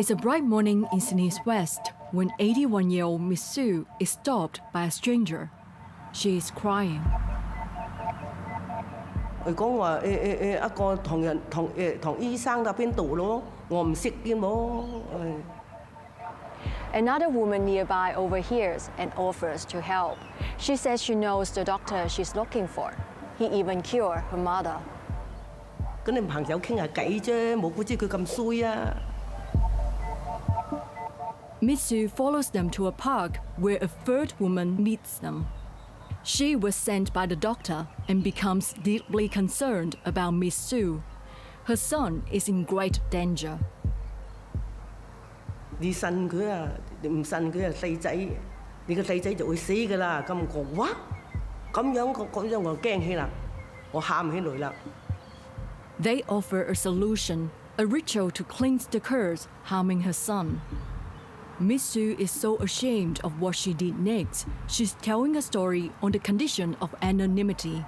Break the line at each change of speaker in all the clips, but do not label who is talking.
It's a bright morning in Sydney's West when 81-year-old Miss Su is stopped by a stranger. She is crying.
佢講話一個同醫生喺邊度咯，我唔識嘅喎。
Another woman nearby overhears and offers to help. She says she knows the doctor she's looking for. He even cured her mother.
咁你朋友傾下偈啫，冇估知佢咁衰啊！
Miss Su follows them to a park where a third woman meets them. She was sent by the doctor and becomes deeply concerned about Miss Su. Her son is in great danger.
你信佢啊？你唔信佢啊？細仔，你個細仔就會死㗎啦！咁講哇，咁樣我驚起啦，我喊起來啦。
They offer a solution, a ritual to cleanse the curse harming her son. Miss Su is so ashamed of what she did next, she's telling a story on the condition of anonymity.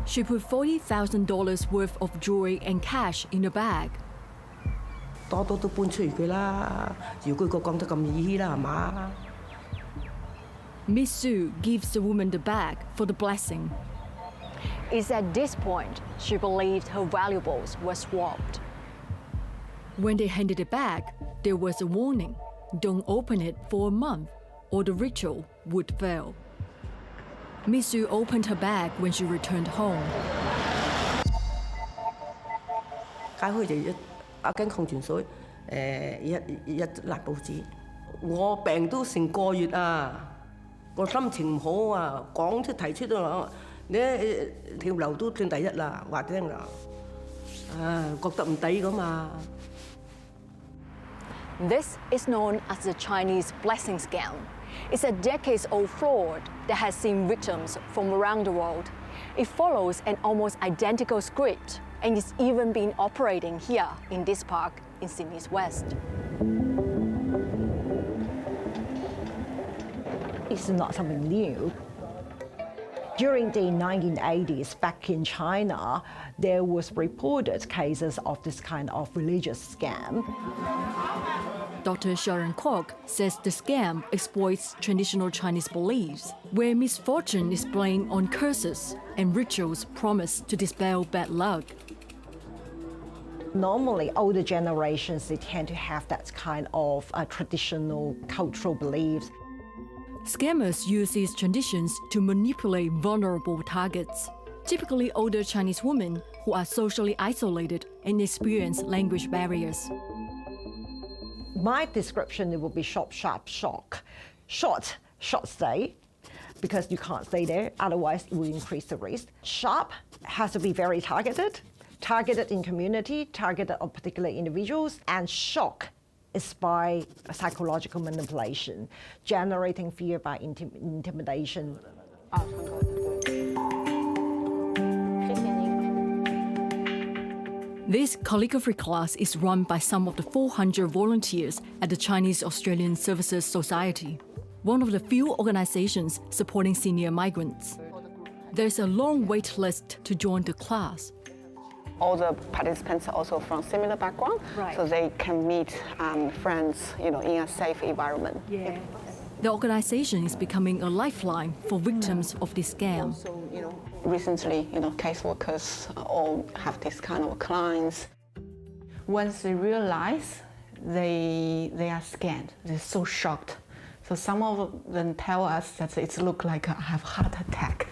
She put $40,000 worth of jewelry and cash in a bag.
多都搬出去佢啦，如果佢講得咁易啦，係嘛？
Miss Su gives the woman the bag for the blessing.
It's at this point she believed her valuables were swapped.
When they handed it back, there was a warning. Don't open it for a month, or the ritual would fail. Miss Su opened her bag when she returned home.
解開就一斤礦泉水，一粒報紙。我病都成個月啊，我心情唔好啊，講出提出都你跳樓都算第一啦，話聽啦，覺得唔抵咁嘛。
This is known as the Chinese blessing scam. It's a decades-old fraud that has seen victims from around the world. It follows an almost identical script and is even been operating here in this park in Sydney's West.
It's not something new. During the 1980s, back in China, there was reported cases of this kind of religious scam.
Dr. Sharon Kwok says the scam exploits traditional Chinese beliefs, where misfortune is blamed on curses and rituals promise to dispel bad luck.
Normally, older generations, they tend to have that kind of traditional cultural beliefs.
Scammers use these traditions to manipulate vulnerable targets, typically older Chinese women who are socially isolated and experience language barriers.
My description, it would be short, sharp, shock. Short stay, because you can't stay there, otherwise it will increase the risk. Sharp has to be very targeted in community, targeted on particular individuals, and shock is by psychological manipulation, generating fear by intimidation.
This calligraphy class is run by some of the 400 volunteers at the Chinese Australian Services Society, one of the few organizations supporting senior migrants. There's a long wait list to join the class.
All the participants are also from similar background,
right,
so they can meet friends, in a safe environment.
Yeah.
The organization is becoming a lifeline for victims of this scam.
So, recently, caseworkers all have this kind of clients. Once they realize they are scammed, they're so shocked. So some of them tell us that it looks like I have heart attack.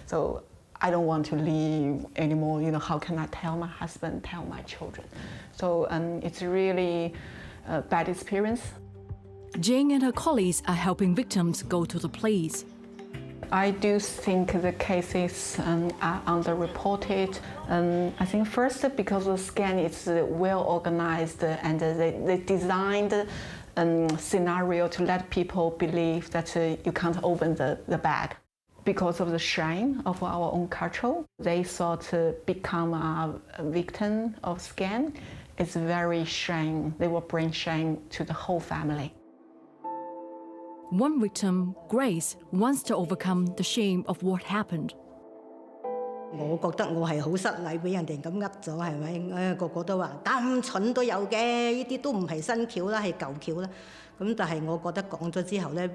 So I don't want to leave anymore. How can I tell my husband, tell my children? So it's really a bad experience.
Jane and her colleagues are helping victims go to the police.
I do think the cases are underreported. I think first because the scam is well organized and they designed a scenario to let people believe that you can't open the bag. Because of the shame of our own culture, they thought to become a victim of scam. It's very shame. They will bring shame to the whole family.
One victim, Grace, wants to overcome the shame of what happened.
我覺得我係好失禮，俾人哋咁呃咗，係咪？個個都話咁蠢都有嘅，呢啲都唔係新橋啦，係舊橋啦。咁但係我覺得講咗之後咧，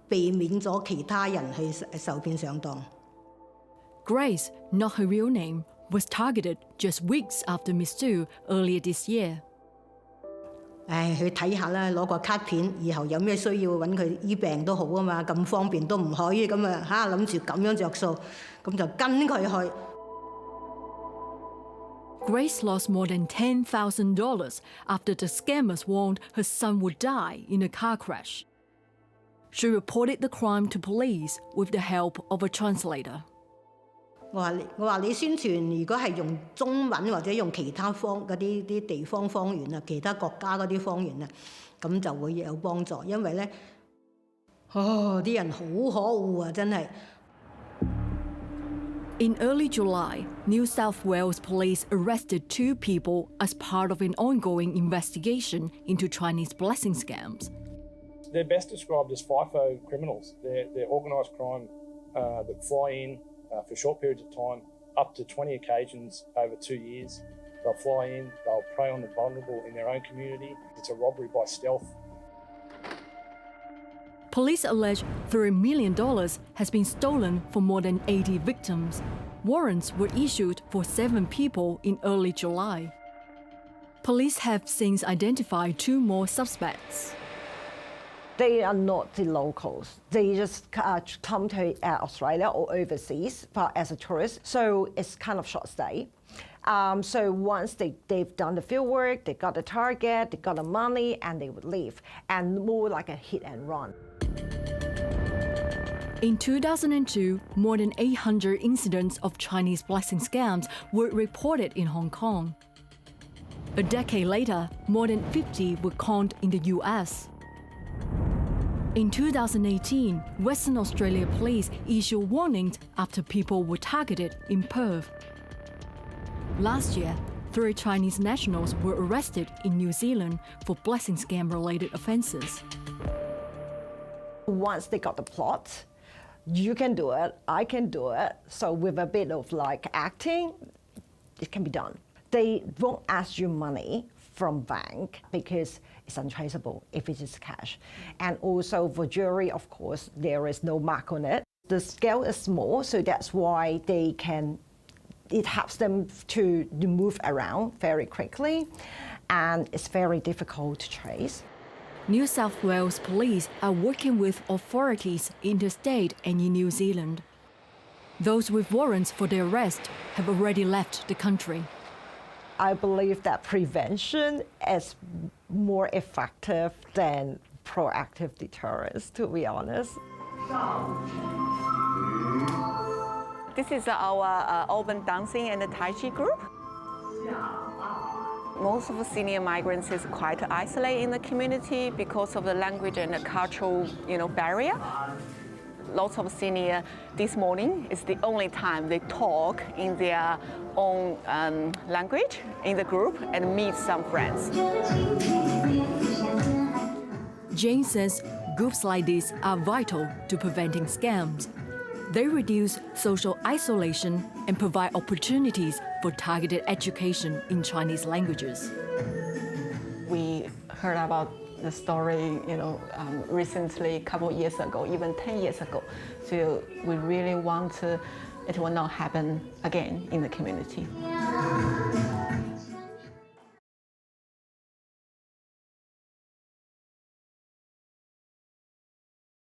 避免咗其他人去受騙上當。
Grace, not her real name, was targeted just weeks after Miss Su earlier this year.
唉，去睇下啦，攞個卡片，以後有咩需要揾佢醫病都好啊嘛，咁方便都唔可以咁啊嚇，諗住咁樣着數，咁就跟佢去。
Grace lost more than $10,000 after the scammers warned her son would die in a car crash. She reported the crime to police with the help of a translator.
我話你宣傳，如果係用中文或者用其他嗰啲地方方言啊，其他國家嗰啲方言啊，咁就會有幫助，因為咧，啲人好可惡啊，真係。
In early July, New South Wales police arrested 2 people as part of an ongoing investigation into Chinese blessing scams.
They're best described as FIFO criminals. They're organised crime that fly in for short periods of time, up to 20 occasions over 2 years. They'll fly in, they'll prey on the vulnerable in their own community. It's a robbery by stealth.
Police allege $3 million has been stolen from more than 80 victims. Warrants were issued for 7 people in early July. Police have since identified 2 more suspects.
They are not the locals. They just come to Australia or overseas as a tourist. So it's kind of short stay. So once they've done the field work, they got the target, they got the money, and they would leave. And more like a hit and run.
In 2002, more than 800 incidents of Chinese blessing scams were reported in Hong Kong. A decade later, more than 50 were conned in the US. In 2018, Western Australia police issued warnings after people were targeted in Perth. Last year, 3 Chinese nationals were arrested in New Zealand for blessing scam-related offences.
Once they got the plot, you can do it, I can do it. So with a bit of like acting, it can be done. They won't ask you money from bank because it's untraceable if it is cash. And also for jewelry, of course, there is no mark on it. The scale is small, so that's why it helps them to move around very quickly, and it's very difficult to trace.
New South Wales police are working with authorities in the state and in New Zealand. Those with warrants for their arrest have already left the country.
I believe that prevention is more effective than proactive deterrence, to be honest.
This is our urban dancing and Tai Chi group. Most of the senior migrants is quite isolated in the community because of the language and the cultural, barrier. Lots of senior this morning is the only time they talk in their own language in the group and meet some friends.
Jane says groups like this are vital to preventing scams. They reduce social isolation and provide opportunities for targeted education in Chinese languages.
We heard about the story, recently, a couple of years ago, even 10 years ago. So we really want it will not happen again in the community.